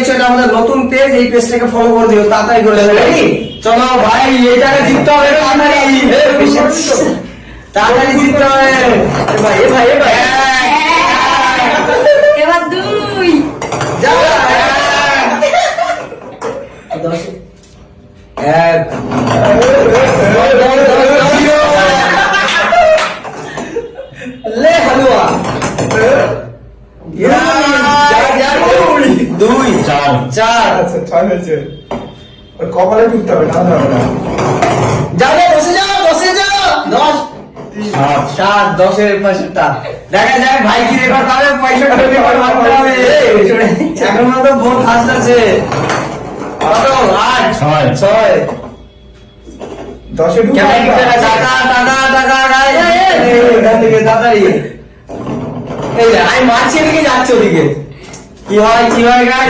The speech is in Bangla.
দেখছো এটা আমাদের নতুন পেজ, এই পেজটাকে ফলো করে দিও তাড়াতাড়ি করে রেডি। চলো ভাই এইটাকে জিততে হবে তাড়াতাড়ি, তাড়াতাড়ি জিততে হবে। ভাই এ ভাই এ ভাই এবার 2 যা এক ले हलवा দুই চার চার আচ্ছা 6 হয়েছে। ওর কপালে ঢুকতে হবে, না হবে না। যাবে বসে যাও বসে যাও 10 সাত 10-এর পাশেরটা দেখা যাক ভাই কি রেকর্ড পাবে, 65 রেকর্ড মারতে হবে। এখন তো বহুত ফাস্ট আছে। কত 8 6 10-এ ঢুকতে কেমন হবে। টাকা টাকা টাকা গায় এখান থেকে তাড়াতাড়ি। এই যে আমি মারছি এদিকে যাচ্ছে ওদিকে, কি হয় গায়